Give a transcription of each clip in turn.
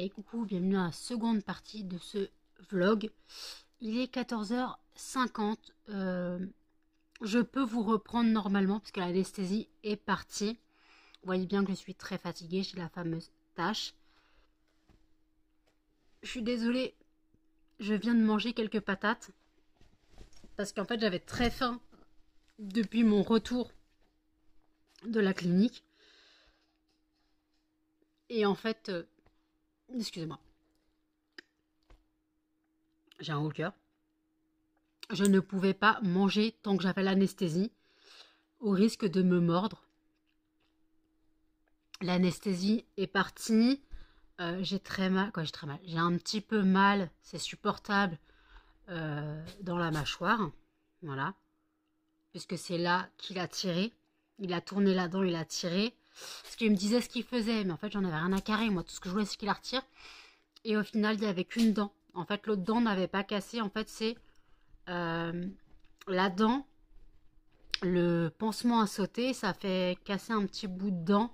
Et coucou, bienvenue à la seconde partie de ce vlog. Il est 14h50. Je peux vous reprendre normalement parce que l'anesthésie est partie. Vous voyez bien que je suis très fatiguée, j'ai la fameuse tache. Je suis désolée, je viens de manger quelques patates parce qu'en fait j'avais très faim depuis mon retour de la clinique. Et en fait, excusez-moi, j'ai un haut le cœur. Je ne pouvais pas manger tant que j'avais l'anesthésie, au risque de me mordre. L'anesthésie est partie. J'ai très mal. J'ai très mal. J'ai un petit peu mal. C'est supportable dans la mâchoire. Voilà. Puisque c'est là qu'il a tiré. Il a tourné là-dedans, il a tiré. Parce qu'il me disait ce qu'il faisait. Mais en fait, j'en avais rien à carrer. Moi, tout ce que je voulais, c'est qu'il la retire. Et au final, il n'y avait qu'une dent. En fait, l'autre dent n'avait pas cassé. En fait, c'est la dent. Le pansement a sauté. Ça fait casser un petit bout de dent.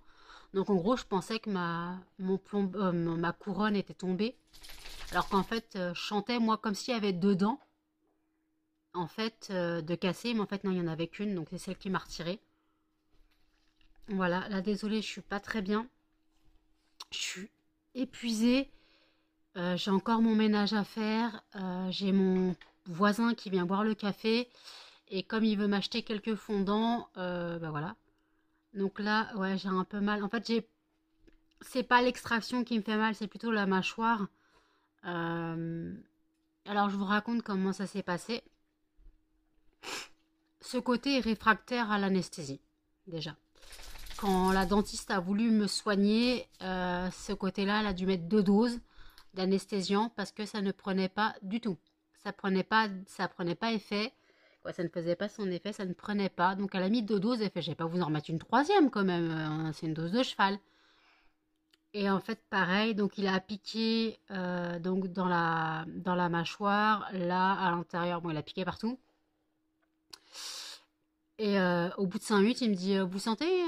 Donc en gros, je pensais que ma couronne était tombée. Alors qu'en fait, je chantais moi comme s'il y avait deux dents. En fait, de casser. Mais en fait, non, il n'y en avait qu'une. Donc c'est celle qui m'a retirée. Voilà, là désolée, je suis pas très bien. Je suis épuisée. J'ai encore mon ménage à faire. J'ai mon voisin qui vient boire le café. Et comme il veut m'acheter quelques fondants, bah voilà. Donc là, ouais, j'ai un peu mal. En fait, c'est pas l'extraction qui me fait mal, c'est plutôt la mâchoire. Alors, je vous raconte comment ça s'est passé. Ce côté est réfractaire à l'anesthésie, déjà. Quand la dentiste a voulu me soigner, ce côté-là, elle a dû mettre 2 doses d'anesthésiant parce que ça ne prenait pas du tout. Ça prenait pas effet. Quoi, ça ne faisait pas son effet, ça ne prenait pas. Donc, elle a mis 2 doses et fait, je vais pas vous en remettre une troisième quand même. C'est une dose de cheval. Et en fait, pareil, donc il a piqué donc dans la mâchoire, là, à l'intérieur, bon, il a piqué partout. Et au bout de 5 minutes, il me dit, vous sentez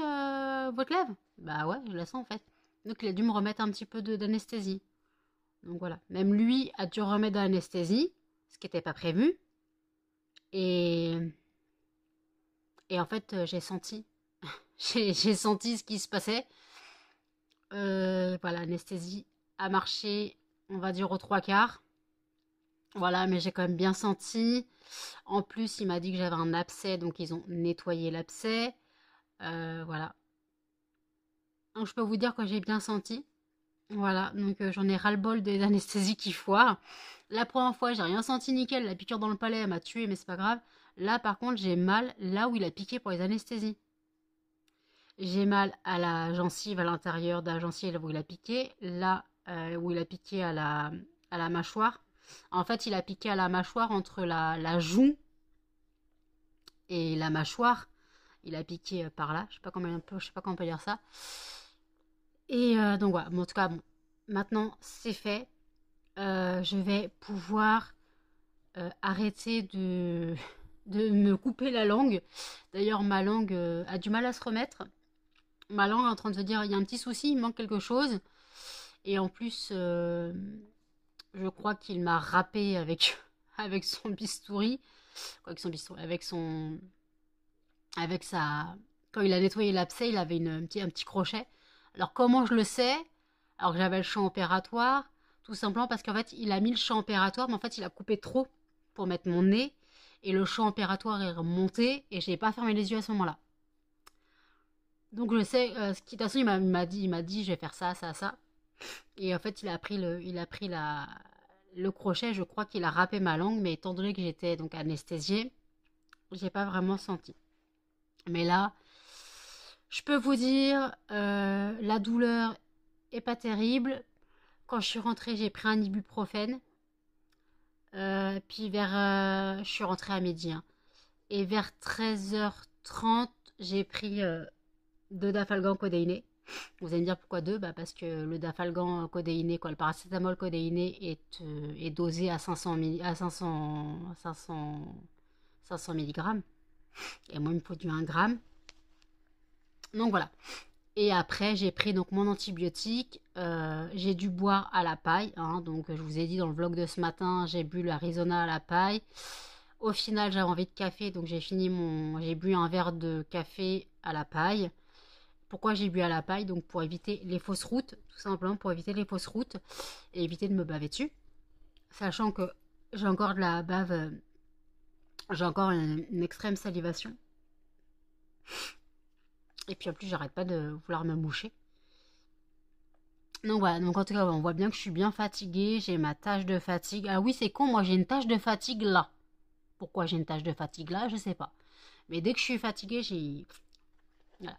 votre lèvre? Bah ouais, je la sens en fait. Donc il a dû me remettre un petit peu d'anesthésie. Donc voilà, même lui a dû remettre de l'anesthésie, ce qui n'était pas prévu. Et, et en fait, j'ai senti, j'ai senti ce qui se passait. Voilà, l'anesthésie a marché, on va dire, aux 3/4. Voilà, mais j'ai quand même bien senti. En plus, il m'a dit que j'avais un abcès, donc ils ont nettoyé l'abcès. Voilà. Donc, je peux vous dire que j'ai bien senti. Voilà, donc j'en ai ras-le-bol des anesthésies qui foirent. La première fois, j'ai rien senti nickel. La piqûre dans le palais, elle m'a tué, mais c'est pas grave. Là, par contre, j'ai mal là où il a piqué pour les anesthésies. J'ai mal à la gencive, à l'intérieur de la gencive où il a piqué. Là, où il a piqué à la mâchoire. En fait, il a piqué à la mâchoire entre la joue et la mâchoire. Il a piqué par là. Je sais pas comment on peut dire ça. Et donc voilà. Bon, en tout cas, bon. Maintenant, c'est fait. Je vais pouvoir arrêter de me couper la langue. D'ailleurs, ma langue a du mal à se remettre. Ma langue est en train de se dire, il y a un petit souci, il manque quelque chose. Et en plus, je crois qu'il m'a râpé avec, avec son bistouri. Avec son bistouri, avec sa... Quand il a nettoyé l'abcès, il avait un petit crochet. Alors comment je le sais? Alors que j'avais le champ opératoire, tout simplement parce qu'en fait, il a mis le champ opératoire, mais en fait, il a coupé trop pour mettre mon nez. Et le champ opératoire est remonté et je n'ai pas fermé les yeux à ce moment-là. Donc je sais, de toute façon, il m'a dit, je vais faire ça, ça, ça. Et en fait, il a pris le crochet, je crois qu'il a râpé ma langue, mais étant donné que j'étais donc anesthésiée, j'ai pas vraiment senti. Mais là, je peux vous dire, la douleur est pas terrible. Quand je suis rentrée, j'ai pris un ibuprofène. Puis je suis rentrée à midi. Hein. Et vers 13h30, j'ai pris 2 Dafalgan codéiné. Vous allez me dire pourquoi 2? Bah parce que le Dafalgan codéiné, quoi, le paracétamol codéiné est dosé à 500 mg. Et moi, il me faut du 1 gramme. Donc voilà. Et après, j'ai pris donc mon antibiotique. j'ai dû boire à la paille, hein, donc je vous ai dit dans le vlog de ce matin, j'ai bu l'Arizona à la paille. Au final, j'avais envie de café, donc j'ai bu un verre de café à la paille. Pourquoi j'ai bu à la paille? Donc pour éviter les fausses routes, tout simplement pour éviter les fausses routes et éviter de me baver dessus. Sachant que j'ai encore de la bave, j'ai encore une extrême salivation. Et puis en plus, j'arrête pas de vouloir me moucher. Donc voilà, donc en tout cas, on voit bien que je suis bien fatiguée, j'ai ma tache de fatigue. Ah oui, c'est con, moi j'ai une tache de fatigue là. Pourquoi j'ai une tache de fatigue là, je sais pas. Mais dès que je suis fatiguée, j'ai... Voilà.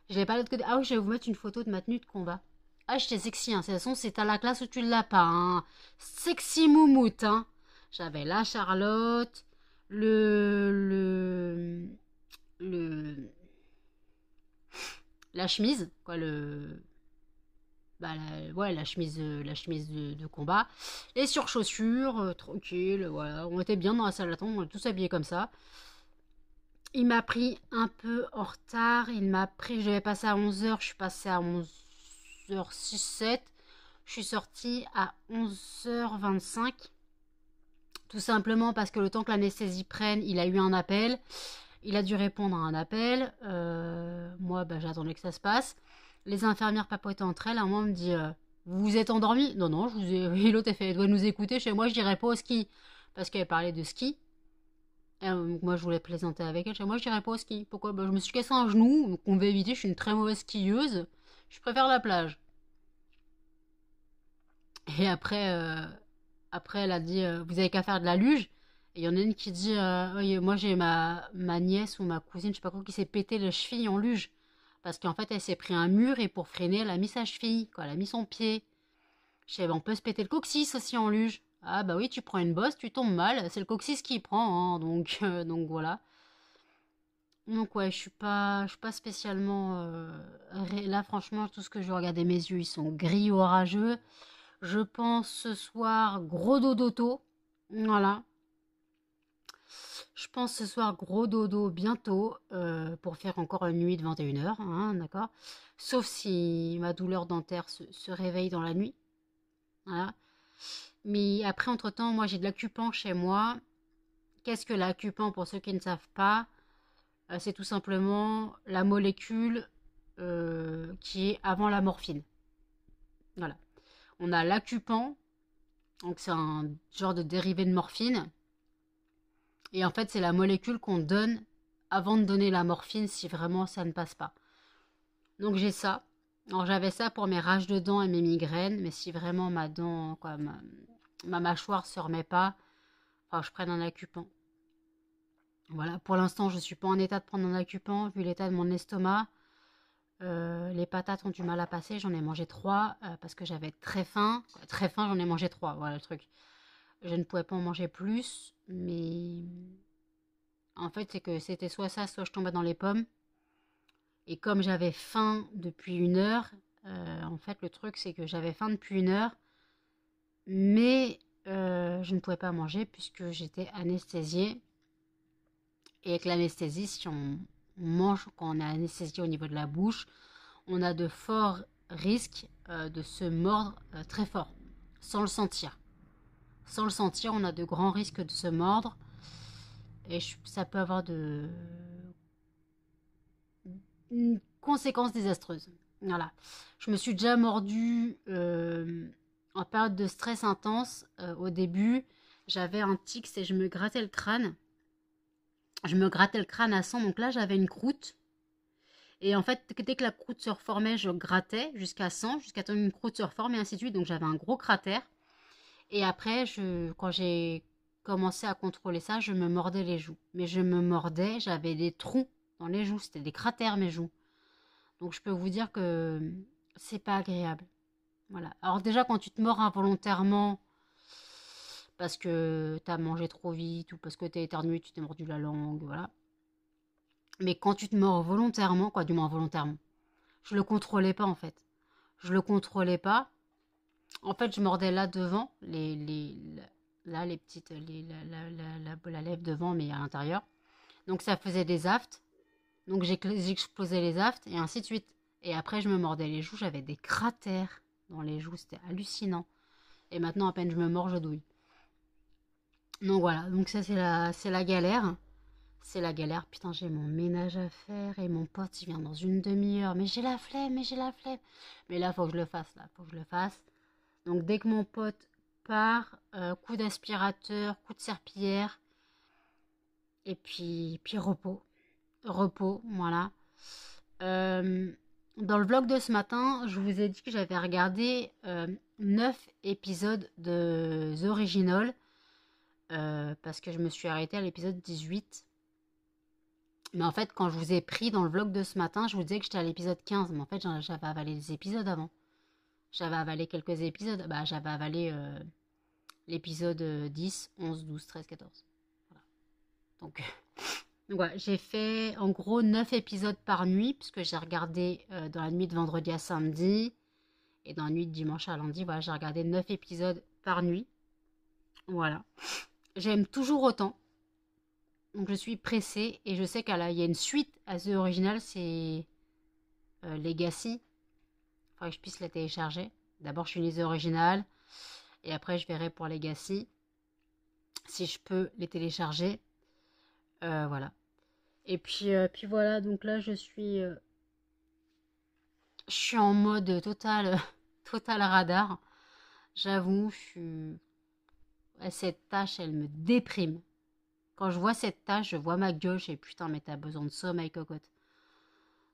Je l'ai pas de l'autre côté. Ah oui, je vais vous mettre une photo de ma tenue de combat. Ah, j'étais sexy, hein. De toute façon, c'est à la classe où tu l'as pas, hein. Sexy moumoute, hein. J'avais la Charlotte, le... la chemise, quoi, ouais, la chemise de combat, les surchaussures, tranquille, voilà, on était bien dans la salle d'attente, on est tous habillés comme ça. Il m'a pris un peu en retard, je devais passer à 11h, je suis passée à 11h06, 7, je suis sortie à 11h25, tout simplement parce que le temps que l'anesthésie prenne, il a eu un appel, il a dû répondre à un appel, moi j'attendais que ça se passe. Les infirmières papotaient entre elles. À un moment, on me dit vous vous êtes endormi? Non, non, je vous ai... Et l'autre, elle doit nous écouter. Chez moi, je dirais pas au ski. Parce qu'elle parlait de ski. Et, moi, je voulais plaisanter avec elle. Chez moi, je dirais pas au ski. Pourquoi? Je me suis cassé un genou. Donc, on va éviter. Je suis une très mauvaise skieuse. Je préfère la plage. Et après elle a dit vous avez qu'à faire de la luge. Et il y en a une qui dit oui, moi, j'ai ma nièce ou ma cousine, je sais pas quoi, qui s'est pété le cheville en luge. Parce qu'en fait, elle s'est pris un mur et pour freiner, elle a mis sa cheville, quoi. Elle a mis son pied. Je sais, on peut se péter le coccyx aussi en luge. Ah bah oui, tu prends une bosse, tu tombes mal, c'est le coccyx qui prend, hein, donc voilà. Donc ouais, je suis pas spécialement... là, franchement, tout ce que je regardais, mes yeux, ils sont gris orageux. Je pense ce soir, gros dodo tôt. Voilà. Je pense ce soir, gros dodo bientôt, pour faire encore une nuit de 21h, hein, d'accord? Sauf si ma douleur dentaire se réveille dans la nuit. Voilà. Mais après, entre-temps, moi, j'ai de l'acupan chez moi. Qu'est-ce que l'acupan, pour ceux qui ne savent pas? C'est tout simplement la molécule qui est avant la morphine. Voilà. On a l'acupan, donc c'est un genre de dérivé de morphine. Et en fait, c'est la molécule qu'on donne avant de donner la morphine si vraiment ça ne passe pas. Donc j'ai ça. Alors j'avais ça pour mes rages de dents et mes migraines, mais si vraiment ma dent, quoi, ma mâchoire se remet pas, enfin je prenne un acupan. Voilà, pour l'instant je suis pas en état de prendre un acupan vu l'état de mon estomac. Les patates ont du mal à passer, j'en ai mangé 3 parce que j'avais très faim. Très faim, j'en ai mangé 3, voilà le truc. Je ne pouvais pas en manger plus, mais en fait c'est que c'était soit ça, soit je tombais dans les pommes. Et comme j'avais faim depuis 1 heure, en fait le truc c'est que j'avais faim depuis 1 heure, mais je ne pouvais pas manger puisque j'étais anesthésiée. Et avec l'anesthésie, si on mange quand on est anesthésié au niveau de la bouche, on a de forts risques de se mordre très fort, sans le sentir. Sans le sentir, on a de grands risques de se mordre. Et ça peut avoir une conséquence désastreuse. Voilà. Je me suis déjà mordue en période de stress intense. Au début, j'avais un tic, c'est je me grattais le crâne. Je me grattais le crâne à 100, donc là j'avais une croûte. Et en fait, dès que la croûte se reformait, je grattais jusqu'à 100, jusqu'à temps qu'une croûte se reforme et ainsi de suite. Donc j'avais un gros cratère. Et après, quand j'ai commencé à contrôler ça, je me mordais les joues. Mais je me mordais, j'avais des trous dans les joues, c'était des cratères mes joues. Donc je peux vous dire que c'est pas agréable. Voilà. Alors déjà, quand tu te mords involontairement parce que t'as mangé trop vite ou parce que t'es éternué, tu t'es mordu la langue, voilà. Mais quand tu te mords volontairement, quoi, du moins volontairement, je le contrôlais pas en fait. Je le contrôlais pas. En fait, je mordais là devant, là les petites, la lèvre devant, mais à l'intérieur. Donc ça faisait des aftes. Donc j'explosais les aftes et ainsi de suite. Et après, je me mordais les joues, j'avais des cratères dans les joues, c'était hallucinant. Et maintenant, à peine je me mords, je douille. Donc voilà, donc ça c'est la galère. C'est la galère. Putain, j'ai mon ménage à faire et mon pote, il vient dans une demi-heure. Mais j'ai la flemme, mais j'ai la flemme. Mais là, faut que je le fasse, là, faut que je le fasse. Donc dès que mon pote part, coup d'aspirateur, coup de serpillière. Et puis repos. Repos, voilà. Dans le vlog de ce matin, je vous ai dit que j'avais regardé 9 épisodes de The Original. Parce que je me suis arrêtée à l'épisode 18. Mais en fait, quand je vous ai pris dans le vlog de ce matin, je vous disais que j'étais à l'épisode 15. Mais en fait, j'avais avalé des épisodes avant. J'avais avalé quelques épisodes. Bah, j'avais avalé l'épisode 10, 11, 12, 13, 14. Voilà. Donc, voilà, j'ai fait en gros 9 épisodes par nuit, puisque j'ai regardé dans la nuit de vendredi à samedi. Et dans la nuit de dimanche à lundi, voilà, j'ai regardé 9 épisodes par nuit. Voilà. J'aime toujours autant. Donc je suis pressée et je sais qu'il y a une suite à The Original, c'est Legacy. Il faudrait que je puisse la télécharger. D'abord je finis The Original et après je verrai pour Legacy si je peux les télécharger. Voilà. Et puis voilà, donc là je suis en mode total, total radar. J'avoue, cette tâche elle me déprime. Quand je vois cette tâche, je vois ma gueule, je fais putain, mais t'as besoin de sommeil, cocotte.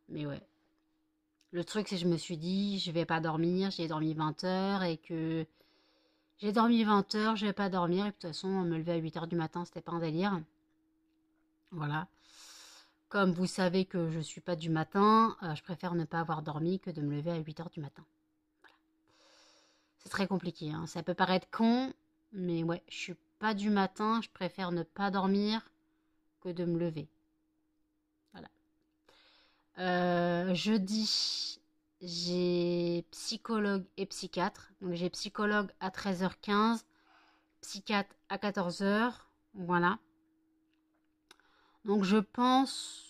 Mais ouais. Le truc, c'est que je me suis dit, je vais pas dormir, j'ai dormi 20 heures et que j'ai dormi 20 heures, je vais pas dormir. Et de toute façon, me lever à 8 heures du matin, c'était pas un délire. Voilà. Comme vous savez que je suis pas du matin, je préfère ne pas avoir dormi que de me lever à 8 heures du matin. Voilà. C'est très compliqué, hein. Ça peut paraître con, mais ouais, je suis pas du matin, je préfère ne pas dormir que de me lever. Voilà. Jeudi, j'ai psychologue et psychiatre. Donc j'ai psychologue à 13h15, psychiatre à 14h. Voilà. Donc je pense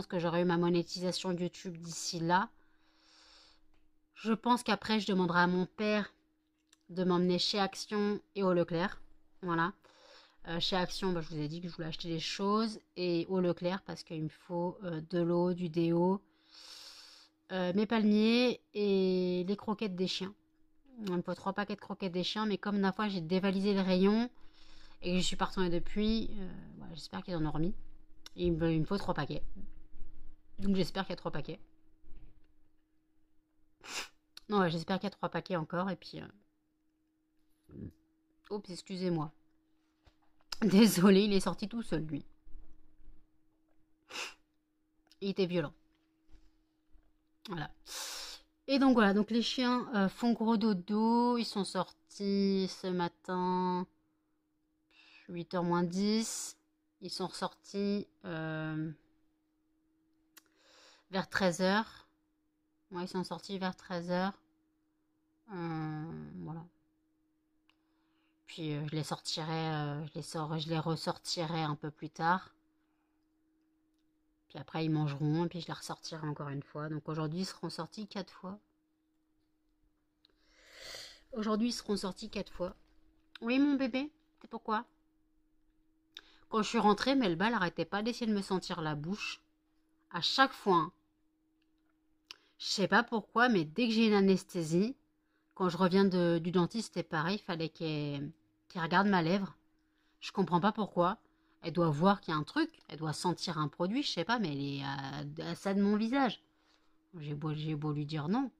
que j'aurai eu ma monétisation YouTube d'ici là. Je pense qu'après, je demanderai à mon père de m'emmener chez Action et au Leclerc. Voilà. Chez Action, bah, je vous ai dit que je voulais acheter des choses. Et au Leclerc, parce qu'il me faut de l'eau, du déo, mes palmiers et les croquettes des chiens. Il me faut 3 paquets de croquettes des chiens. Mais comme la fois, j'ai dévalisé le rayon et que je suis partie depuis, voilà, j'espère qu'ils en ont remis. Il me faut 3 paquets. Donc j'espère qu'il y a 3 paquets. Non, ouais, j'espère qu'il y a 3 paquets encore. Et puis... Oups, excusez-moi. Désolé, il est sorti tout seul, lui. Il était violent. Voilà. Et donc voilà, donc les chiens font gros dodo. Ils sont sortis ce matin 8h moins 10. Ils sont ressortis vers 13h. Ouais, ils sont sortis vers 13h. Voilà. Puis je les sortirai, je les ressortirai un peu plus tard. Puis après ils mangeront et puis je les ressortirai encore une fois. Donc aujourd'hui ils seront sortis 4 fois. Aujourd'hui ils seront sortis 4 fois. Oui mon bébé, c'est pourquoi? Quand je suis rentrée, Melba n'arrêtait pas d'essayer de me sentir la bouche. À chaque fois. Hein. Je sais pas pourquoi, mais dès que j'ai une anesthésie, quand je reviens du dentiste, c'est pareil, il fallait qu'elle regarde ma lèvre. Je comprends pas pourquoi. Elle doit voir qu'il y a un truc, elle doit sentir un produit, je sais pas, mais elle est à ça de mon visage. J'ai beau lui dire non.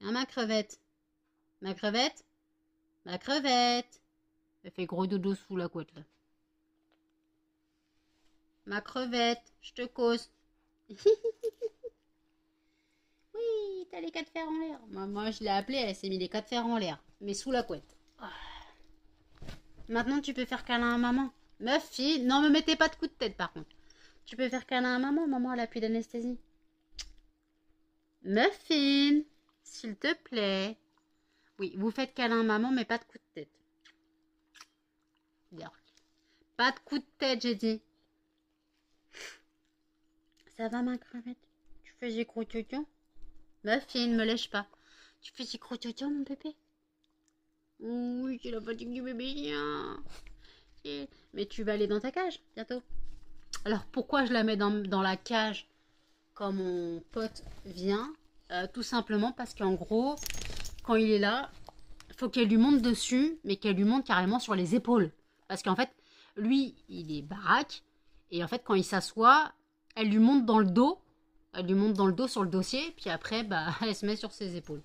Ah, ma crevette. Ma crevette. Ma crevette. Elle fait gros dodo sous la couette là. Ma crevette, je te cause. Oui, t'as les 4 fers en l'air. Moi, je l'ai appelée, elle s'est mis les 4 fers en l'air, mais sous la couette. Oh. Maintenant, tu peux faire câlin à maman. Meuf, fille, non, me mettez pas de coup de tête par contre. Tu peux faire câlin à maman, maman, elle a plus d'anesthésie. Muffin, s'il te plaît. Oui, vous faites câlin à maman, mais pas de coup de tête. Bien. Pas de coup de tête, j'ai dit. Ça va, ma crevette? Tu fais des gros tutons? Muffin, me lèche pas. Tu fais des gros tutons, mon bébé? Oui, c'est la fatigue du bébé chien. Mais tu vas aller dans ta cage, bientôt. Alors, pourquoi je la mets dans la cage quand mon pote vient? Tout simplement parce qu'en gros, quand il est là, il faut qu'elle lui monte dessus, mais qu'elle lui monte carrément sur les épaules. Parce qu'en fait, lui, il est baraque. Et en fait, quand il s'assoit, elle lui monte dans le dos. Elle lui monte dans le dos sur le dossier. Puis après, bah, elle se met sur ses épaules.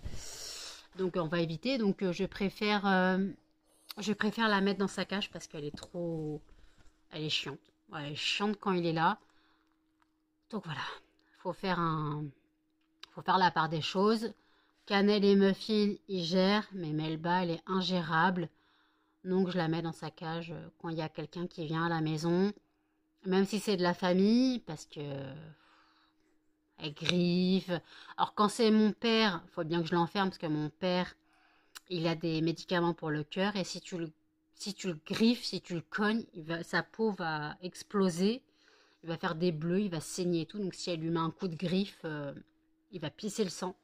Donc, on va éviter. Donc, je préfère la mettre dans sa cage parce qu'elle est trop... Elle est chiante. Ouais, elle est chiante quand il est là. Donc, voilà. Faut faire la part des choses. Cannelle et Muffin, ils gèrent. Mais Melba, elle est ingérable. Donc, je la mets dans sa cage quand il y a quelqu'un qui vient à la maison. Même si c'est de la famille, parce que elle griffe. Alors, quand c'est mon père, il faut bien que je l'enferme, parce que mon père, il a des médicaments pour le cœur. Et si tu le griffes, si tu le cognes, sa peau va exploser. Il va faire des bleus, il va saigner et tout. Donc, si elle lui met un coup de griffe, il va pisser le sang.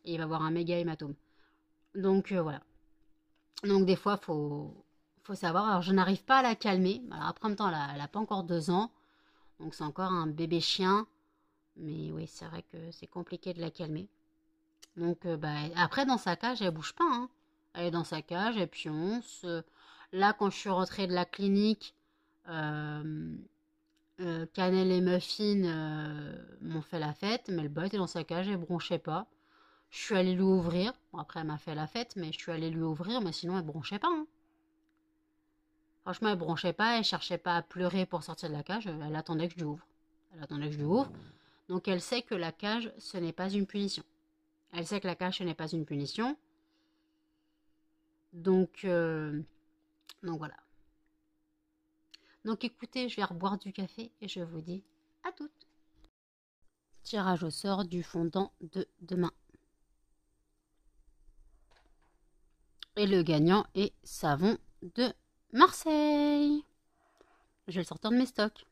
Et il va avoir un méga hématome. Donc, voilà. Donc, des fois, faut savoir. Alors, je n'arrive pas à la calmer. Alors, après, en même temps, elle n'a pas encore 2 ans. Donc, c'est encore un bébé chien. Mais oui, c'est vrai que c'est compliqué de la calmer. Donc, après, dans sa cage, elle bouge pas. Hein. Elle est dans sa cage, elle pionce. Là, quand je suis rentrée de la clinique, Cannelle et Muffin m'ont fait la fête. Mais le bot était dans sa cage, elle bronchait pas. Je suis allée lui ouvrir. Bon, après, elle m'a fait la fête, mais je suis allée lui ouvrir. Mais sinon, elle bronchait pas. Hein. Franchement, elle bronchait pas, elle cherchait pas à pleurer pour sortir de la cage. Elle attendait que je lui ouvre. Elle attendait que je lui ouvre. Donc, elle sait que la cage, ce n'est pas une punition. Elle sait que la cage, ce n'est pas une punition. Donc voilà. Donc écoutez, je vais reboire du café et je vous dis à toutes. Tirage au sort du fondant de demain. Et le gagnant est Savon de Marseille. Je vais le sortir de mes stocks.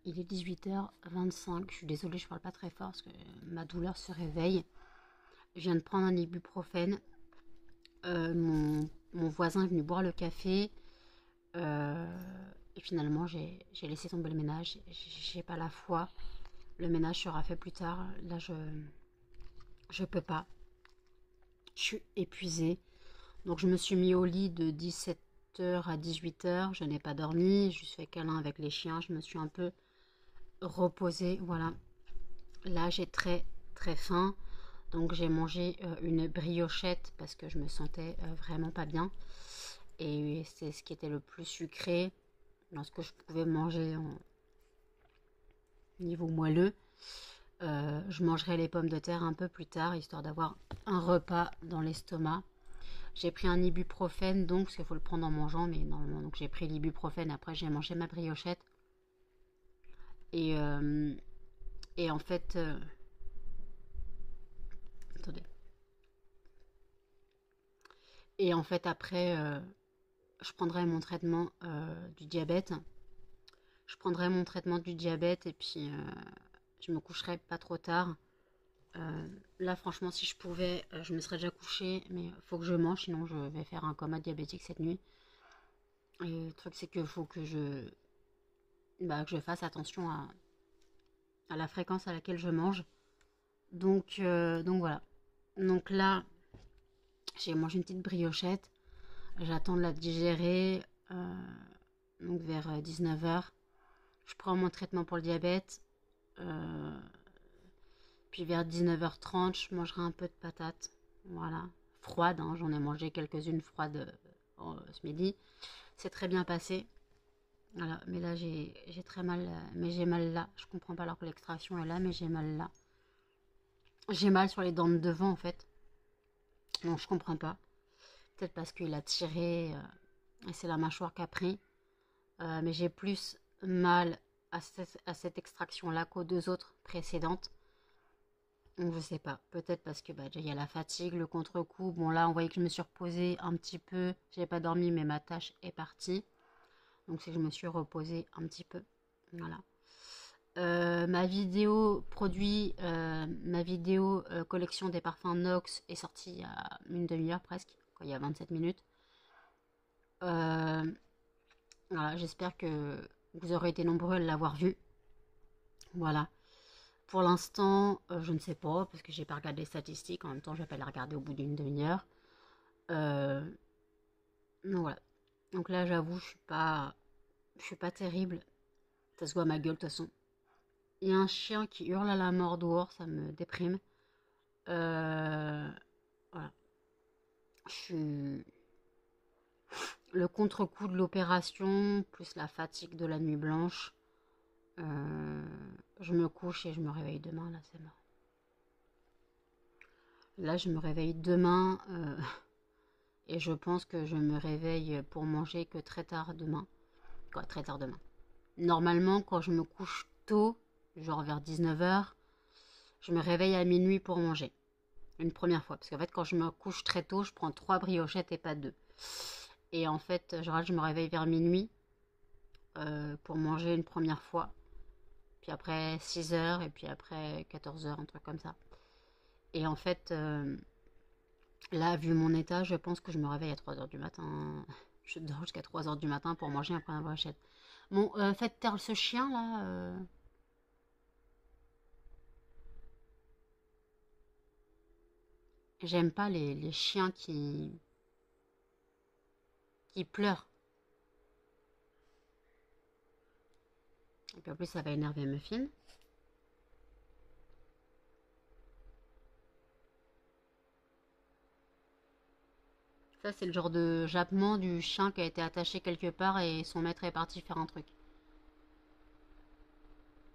Il est 18h25. Je suis désolée, je parle pas très fort parce que ma douleur se réveille. Je viens de prendre un ibuprofène. Mon voisin est venu boire le café. Et finalement, j'ai laissé tomber le ménage. J'ai pas la foi. Le ménage sera fait plus tard. Là, je peux pas. Je suis épuisée. Donc, je me suis mis au lit de 17h à 18h. Je n'ai pas dormi. Je fait câlin avec les chiens. Je me suis un peu reposée. Voilà. Là, j'ai très, très faim. Donc, j'ai mangé une briochette parce que je me sentais vraiment pas bien. Et c'est ce qui était le plus sucré dans ce que je pouvais manger en niveau moelleux. Je mangerai les pommes de terre un peu plus tard, histoire d'avoir un repas dans l'estomac. J'ai pris un ibuprofène, donc, parce qu'il faut le prendre en mangeant, mais normalement, donc j'ai pris l'ibuprofène, après j'ai mangé ma briochette. Et en fait... attendez. Et en fait, après, je prendrai mon traitement du diabète. Je prendrai mon traitement du diabète et puis je me coucherai pas trop tard. Là, franchement, si je pouvais, je me serais déjà couchée, mais il faut que je mange, sinon je vais faire un coma diabétique cette nuit. Et le truc, c'est qu'il faut que que je fasse attention à la fréquence à laquelle je mange. Donc voilà. Donc là, j'ai mangé une petite briochette. J'attends de la digérer. Donc vers 19h. Je prends mon traitement pour le diabète. Puis vers 19h30, je mangerai un peu de patates. Voilà. Froide, hein. J'en ai mangé quelques-unes froides ce midi. C'est très bien passé. Voilà. Mais là, j'ai très mal. Mais j'ai mal là. Je comprends pas alors que l'extraction est là, mais j'ai mal là. J'ai mal sur les dents de devant, en fait. Donc, je comprends pas. Peut-être parce qu'il a tiré et c'est la mâchoire qui a pris. Mais j'ai plus mal à cette extraction-là qu'aux deux autres précédentes. Donc je sais pas, peut-être parce que déjà il y a la fatigue, le contre-coup. Bon là on voyait que je me suis reposée un petit peu, j'ai pas dormi mais ma tâche est partie. Donc c'est que je me suis reposée un petit peu. Voilà. Ma vidéo produit, ma vidéo collection des parfums Nox est sortie il y a une demi-heure presque, quoi, il y a 27 minutes. Voilà, j'espère que vous aurez été nombreux à l'avoir vu. Voilà. Pour l'instant, je ne sais pas, parce que j'ai pas regardé les statistiques. En même temps, je vais pas les regarder au bout d'une demi-heure. Donc voilà. Donc là, j'avoue, je suis pas terrible. Ça se voit à ma gueule, de toute façon. Il y a un chien qui hurle à la mort dehors, ça me déprime. Voilà. Je suis... Le contre-coup de l'opération, plus la fatigue de la nuit blanche. Je me couche et je me réveille demain, là, c'est mort. Là, je me réveille demain et je pense que je me réveille pour manger que très tard demain. Quoi, très tard demain. Normalement, quand je me couche tôt, genre vers 19h, je me réveille à minuit pour manger. Une première fois. Parce qu'en fait, quand je me couche très tôt, je prends 3 briochettes et pas 2. Et en fait, genre, je me réveille vers minuit pour manger une première fois. Puis après 6h et puis après 14h, un truc comme ça. Et en fait, là, vu mon état, je pense que je me réveille à 3h du matin. Je dors jusqu'à 3h du matin pour manger une première brochette. Bon, faites taire ce chien là. J'aime pas les chiens qui pleurent. Et puis en plus, ça va énerver Muffin. Ça, c'est le genre de jappement du chien qui a été attaché quelque part et son maître est parti faire un truc.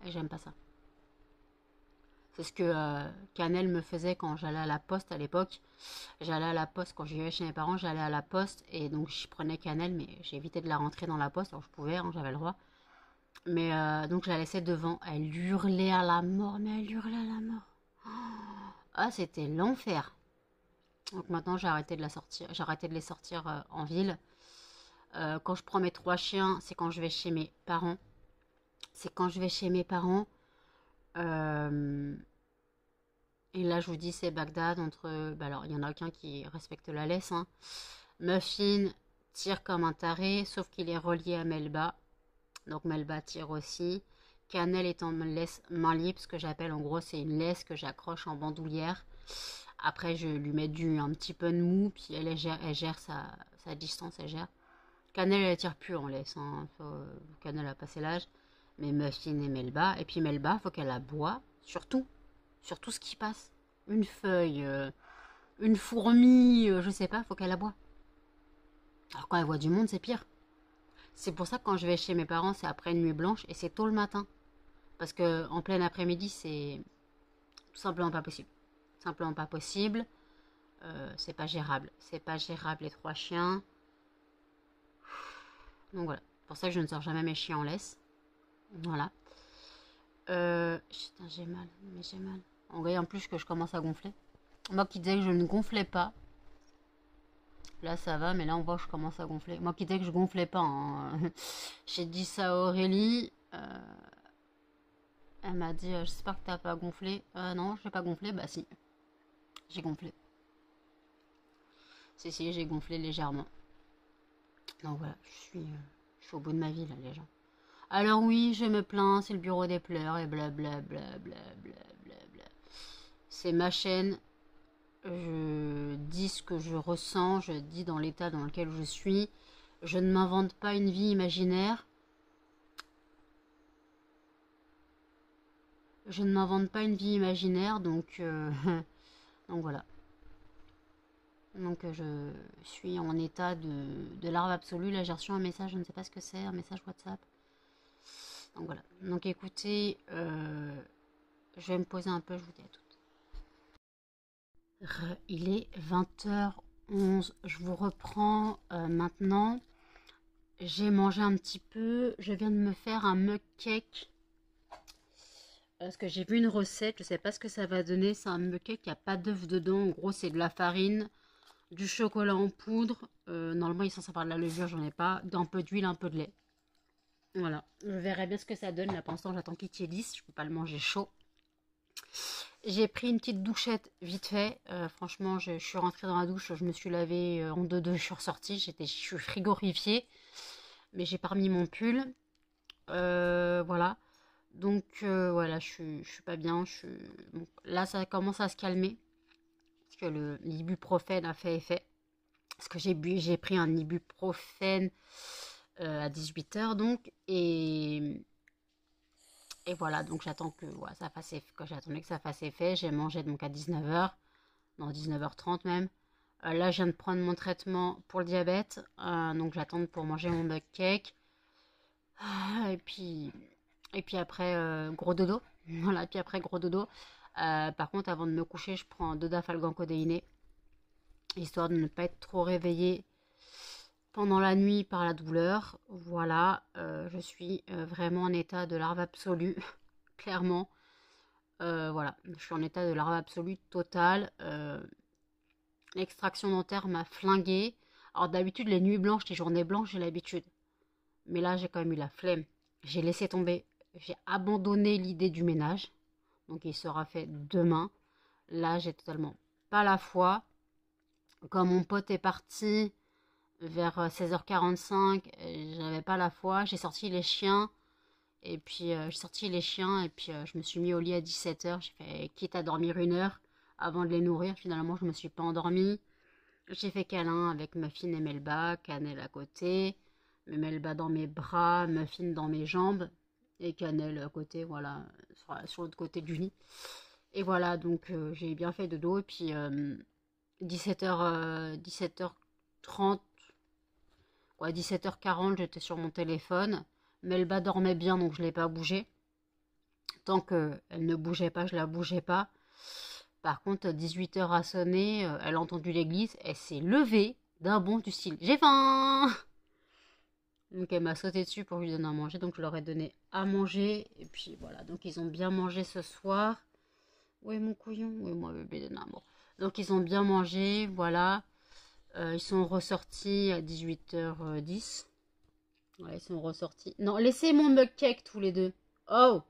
Et j'aime pas ça. C'est ce que Canel me faisait quand j'allais à la poste à l'époque. J'allais à la poste quand je vivais chez mes parents, j'allais à la poste et donc je prenais Canel, mais j'évitais de la rentrer dans la poste, alors je pouvais, hein, j'avais le droit. Mais donc je la laissais devant. Elle hurlait à la mort, mais elle hurlait à la mort. Ah, c'était l'enfer. Donc maintenant j'ai arrêté de la sortir, j'ai arrêté de les sortir en ville. Quand je prends mes 3 chiens, c'est quand je vais chez mes parents. C'est quand je vais chez mes parents. Euh, et là je vous dis c'est Bagdad entre... Bah alors il y en a aucun qui respecte la laisse. Hein. Muffin tire comme un taré, sauf qu'il est relié à Melba. Donc Melba tire aussi. Cannelle est en laisse main libre, ce que j'appelle en gros c'est une laisse que j'accroche en bandoulière. Après je lui mets un petit peu de mou, puis elle gère sa distance, elle gère. Cannelle elle tire plus en laisse, hein. Cannelle a passé l'âge. Mais Muffin et Melba. Et puis Melba, faut qu'elle aboie, surtout. Sur tout ce qui passe. Une feuille, une fourmi, je sais pas, faut qu'elle aboie. Alors quand elle voit du monde, c'est pire. C'est pour ça que quand je vais chez mes parents, c'est après une nuit blanche et c'est tôt le matin. Parce que en plein après-midi, c'est tout simplement pas possible. Simplement pas possible. C'est pas gérable. C'est pas gérable les 3 chiens. Donc voilà. Pour ça que je ne sors jamais mes chiens en laisse. Voilà. Putain, j'ai mal. Mais j'ai mal. On voit en plus que je commence à gonfler. Moi qui disais que je ne gonflais pas. Là ça va, mais là on voit que je commence à gonfler. Moi qui disais que je gonflais pas. Hein. J'ai dit ça à Aurélie. Elle m'a dit j'espère que t'as pas gonflé. Non, j'ai pas gonflé. Bah si. J'ai gonflé. Si, j'ai gonflé légèrement. Donc voilà, je suis au bout de ma vie là, les gens. Alors oui, je me plains, c'est le bureau des pleurs et blablabla. C'est ma chaîne. Je dis ce que je ressens, je dis dans l'état dans lequel je suis. Je ne m'invente pas une vie imaginaire. Je ne m'invente pas une vie imaginaire, donc, donc voilà. Donc je suis en état de larve absolue. Là j'ai reçu un message, je ne sais pas ce que c'est, un message WhatsApp. Donc voilà. Donc écoutez, je vais me poser un peu, je vous dis à toutes. Il est 20h11. Je vous reprends maintenant. J'ai mangé un petit peu. Je viens de me faire un mug cake. Parce que j'ai vu une recette. Je sais pas ce que ça va donner. C'est un mug cake. Il n'y a pas d'œuf dedans. En gros, c'est de la farine, du chocolat en poudre. Normalement, il est censé avoir de la levure. J'en ai pas. Un peu d'huile, un peu de lait. Voilà, je verrai bien ce que ça donne. Là, pour l'instant, j'attends qu'il tiédisse. Je peux pas le manger chaud. J'ai pris une petite douchette vite fait. Franchement, je suis rentrée dans la douche, je me suis lavée en deux, je suis ressortie. Je suis frigorifiée, mais j'ai pas remis mon pull. Voilà. Donc voilà, je suis pas bien. Bon, là, ça commence à se calmer parce que l'ibuprofène a fait effet. Parce que j'ai pris un ibuprofène à 18 h donc et voilà, donc j'attends que ouais, ça fasse effet. Quand j'attendais que ça fasse effet, j'ai mangé donc à 19 h, non 19 h 30 même. Là, je viens de prendre mon traitement pour le diabète, donc j'attends pour manger mon mug cake. Et puis, après, gros dodo. Voilà, puis après, gros dodo. Par contre, avant de me coucher, je prends 2 dafalgan codéiné, histoire de ne pas être trop réveillée pendant la nuit par la douleur. Voilà, je suis vraiment en état de larve absolue, clairement. Voilà, je suis en état de larve absolue totale. L'extraction dentaire m'a flinguée. Alors d'habitude, les nuits blanches, les journées blanches, j'ai l'habitude. Mais là, j'ai quand même eu la flemme. J'ai laissé tomber. J'ai abandonné l'idée du ménage. Donc il sera fait demain. Là, j'ai totalement pas la foi. Quand mon pote est parti vers 16 h 45, j'avais pas la foi. J'ai sorti les chiens. Et puis, je me suis mis au lit à 17 h. J'ai fait quitte à dormir 1 heure avant de les nourrir. Finalement, je me suis pas endormie. J'ai fait câlin avec Muffin et Melba, Cannelle à côté, Melba dans mes bras, Muffin dans mes jambes, et Cannelle à côté, voilà, sur l'autre côté du lit. Et voilà, donc j'ai bien fait de dos, et puis 17h, 17h30, ouais, 17h40, j'étais sur mon téléphone. Melba dormait bien, donc je ne l'ai pas bougée. Tant qu'elle ne bougeait pas, je la bougeais pas. Par contre, 18 h a sonné, elle a entendu l'église, elle s'est levée d'un bond du style «J'ai faim!» Donc elle m'a sauté dessus pour lui donner à manger, donc je leur ai donné à manger. Et puis voilà, donc ils ont bien mangé ce soir. Oui, mon couillon, oui, moi bébé de amour. Donc ils ont bien mangé, voilà. Ils sont ressortis à 18h10. Ouais, ils sont ressortis. Non, laissez mon mug cake tous les deux. Oh!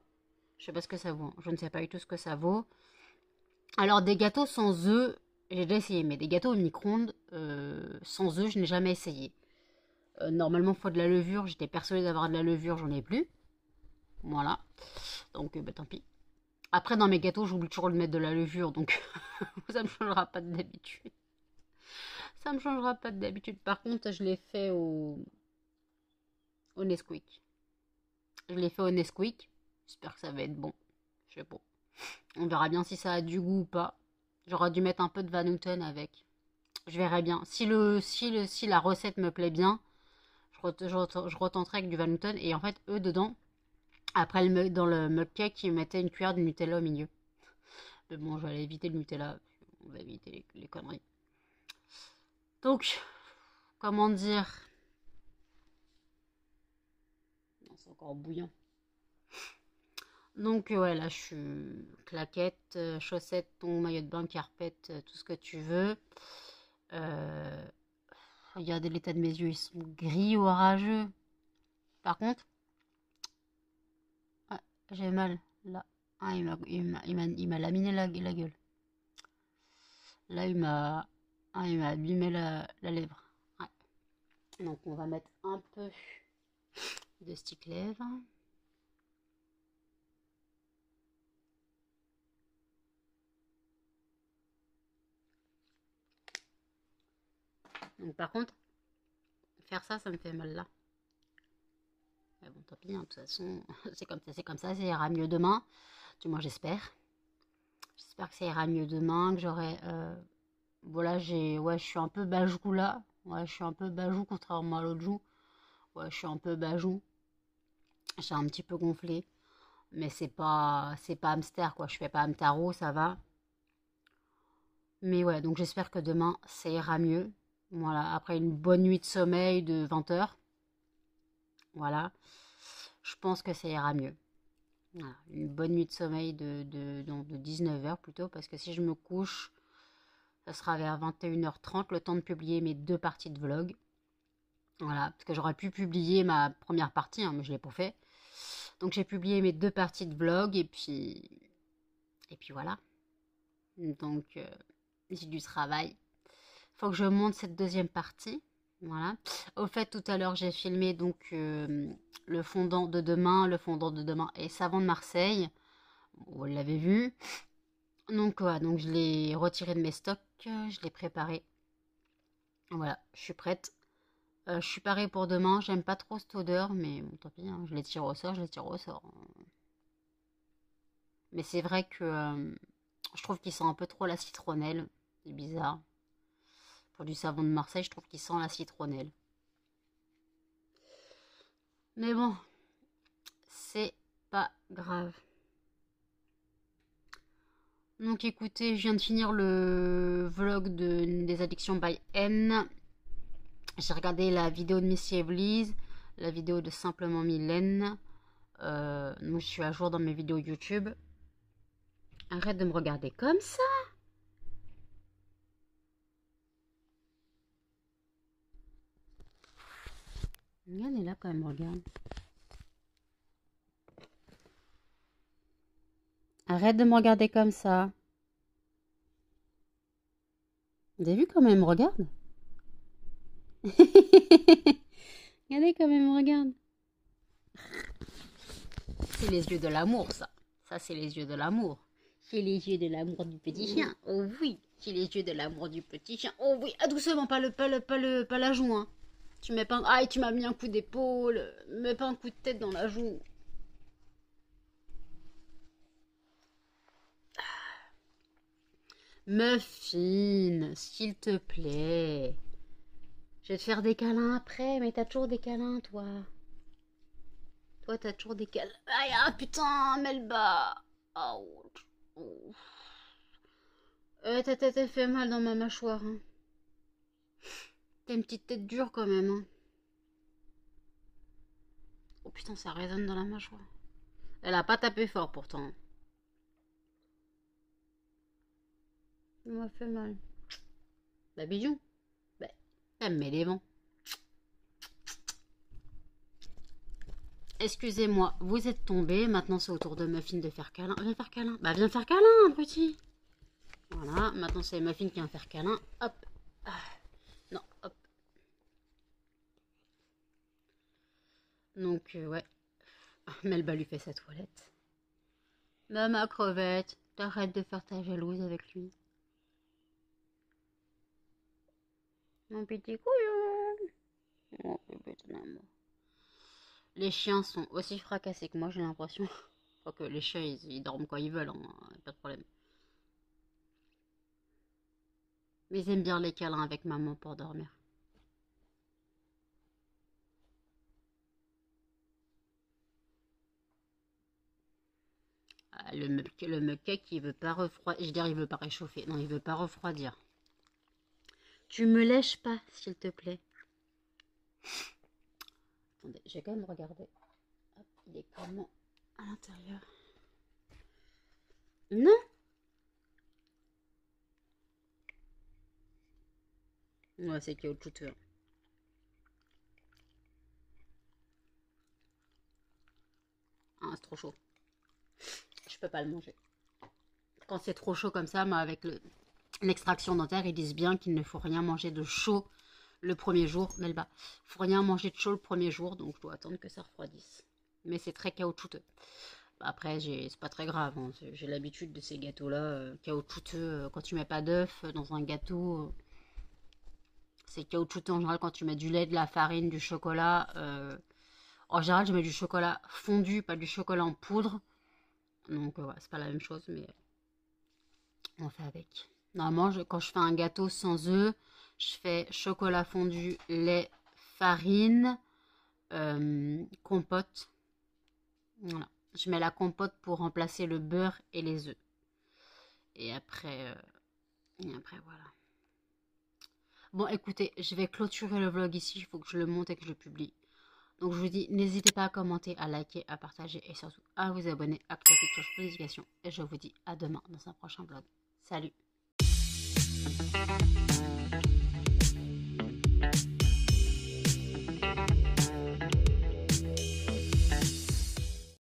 Je sais pas ce que ça vaut. Je ne sais pas du tout ce que ça vaut. Alors, des gâteaux sans œufs, j'ai déjà essayé, mais des gâteaux au micro-ondes sans œufs, je n'ai jamais essayé. Normalement, il faut de la levure. J'étais persuadée d'avoir de la levure, j'en ai plus. Voilà. Donc, bah, tant pis. Après, dans mes gâteaux, j'oublie toujours de mettre de la levure, donc ça me changera pas d'habitude. Ça me changera pas d'habitude. Par contre, je l'ai fait au Nesquik. Je l'ai fait au Nesquik. J'espère que ça va être bon. Je sais pas. On verra bien si ça a du goût ou pas. J'aurais dû mettre un peu de Van Houten avec. Je verrai bien. Si la recette me plaît bien, je retenterai avec du Van Houten. Et en fait, eux, dedans, après, dans le mug cake, ils mettaient une cuillère de Nutella au milieu. Mais bon, je vais aller éviter le Nutella. On va éviter les conneries. Donc, comment dire? Non, c'est encore bouillant. Donc, ouais, là, je suis claquette, chaussettes, ton maillot de bain, carpette, tout ce que tu veux. Euh, Regardez l'état de mes yeux, ils sont gris orageux. Par contre, ah, j'ai mal là. Ah, il m'a laminé la gueule. Là, il m'a abîmé la lèvre. Ouais. Donc, on va mettre un peu de stick lèvre. Donc, par contre, faire ça, ça me fait mal là. Mais bon, tant pis, hein, de toute façon, c'est comme ça ira mieux demain. Du moins, j'espère. J'espère que ça ira mieux demain, que j'aurai... Voilà, ouais, je suis un peu bajou là. Ouais, je suis un peu bajou contrairement à l'autre joue. Ouais, je suis un peu bajou. J'ai un petit peu gonflé. Mais c'est pas hamster, quoi. Je fais pas hamtaro, ça va. Mais ouais, donc j'espère que demain, ça ira mieux. Voilà, après une bonne nuit de sommeil de 20 heures. Voilà. Je pense que ça ira mieux. Voilà, une bonne nuit de sommeil de 19 heures plutôt, parce que si je me couche, ça sera vers 21h30, le temps de publier mes 2 parties de vlog. Voilà, parce que j'aurais pu publier ma première partie, hein, mais je l'ai pas fait. Donc j'ai publié mes 2 parties de vlog et puis voilà. Donc j'ai du travail. Faut que je monte cette deuxième partie. Voilà. Au fait, tout à l'heure, j'ai filmé donc le fondant de demain. Le fondant de demain est savon de Marseille. Vous l'avez vu. Donc voilà, donc je l'ai retiré de mes stocks. Je l'ai préparé. Voilà, je suis prête. Je suis parée pour demain. J'aime pas trop cette odeur, mais bon, tant pis, hein, je les tire au sort, je les tire au sort. Mais c'est vrai que je trouve qu'il sent un peu trop la citronnelle. C'est bizarre. Pour du savon de Marseille, je trouve qu'il sent la citronnelle. Mais bon, c'est pas grave. Donc écoutez, je viens de finir le vlog des addictions by N. J'ai regardé la vidéo de Missy Evely's, la vidéo de Simplement Mylène. Donc je suis à jour dans mes vidéos YouTube. Arrête de me regarder comme ça. Elle est là quand même, regarde. Arrête de me regarder comme ça. Vous avez vu comment elle me regarde? Regardez comment elle me regarde. C'est les yeux de l'amour, ça. Ça, c'est les yeux de l'amour. C'est les yeux de l'amour du petit chien. Oh oui, c'est les yeux de l'amour du petit chien. Oh oui, ah, doucement, pas la joue, hein. Tu mets pas... Aïe, tu m'as mis un coup d'épaule. Mets pas un coup de tête dans la joue. Muffin, s'il te plaît. Je vais te faire des câlins après, mais t'as toujours des câlins, toi. Toi, t'as toujours des câlins. Aïe, ah putain, Melba. Ouch. Oh. T'as fait mal dans ma mâchoire. Hein. T'as une petite tête dure quand même. Hein. Oh putain, ça résonne dans la mâchoire. Elle a pas tapé fort pourtant. Ça m'a fait mal. Bah bijou. Bah, ça me met les vents. Excusez-moi, vous êtes tombé. Maintenant, c'est au tour de Muffin de faire câlin. Viens faire câlin. Bah, viens faire câlin, petit. Voilà, maintenant, c'est Muffin qui vient faire câlin. Hop. Ah. Non, hop. Donc, ouais. Melba lui fait sa toilette. Bah, ma crevette, t'arrêtes de faire ta jalouse avec lui. Mon petit couillon. Oh, bébé de maman. Les chiens sont aussi fracassés que moi, j'ai l'impression. Quoique les chiens, ils dorment quand ils veulent, hein, pas de problème. Mais ils aiment bien les câlins avec maman pour dormir. Ah, le muquec, il veut pas refroidir. Je veux dire, il veut pas réchauffer. Non, il veut pas refroidir. Tu me lèches pas, s'il te plaît. Attendez, j'ai quand même regardé. Hop, il est comment à l'intérieur? Non. Ouais, c'est caoutchouteux. Ah, c'est trop chaud. Je peux pas le manger. Quand c'est trop chaud comme ça, mais avec l'extraction dentaire, ils disent bien qu'il ne faut rien manger de chaud le premier jour. Melba, il faut rien manger de chaud le premier jour, donc je dois attendre que ça refroidisse. Mais c'est très caoutchouteux. Après, c'est pas très grave. Hein. J'ai l'habitude de ces gâteaux-là caoutchouteux. Quand tu mets pas d'œuf dans un gâteau, c'est caoutchouteux en général quand tu mets du lait, de la farine, du chocolat. En général, je mets du chocolat fondu, pas du chocolat en poudre. Donc, ouais, c'est pas la même chose, mais on fait avec. Normalement, quand je fais un gâteau sans œufs, je fais chocolat fondu, lait, farine, compote. Voilà. Je mets la compote pour remplacer le beurre et les œufs. Et après voilà. Bon, écoutez, je vais clôturer le vlog ici. Il faut que je le monte et que je le publie. Donc, je vous dis, n'hésitez pas à commenter, à liker, à partager et surtout à vous abonner, à activer la cloche de notification. Et je vous dis à demain dans un prochain vlog. Salut!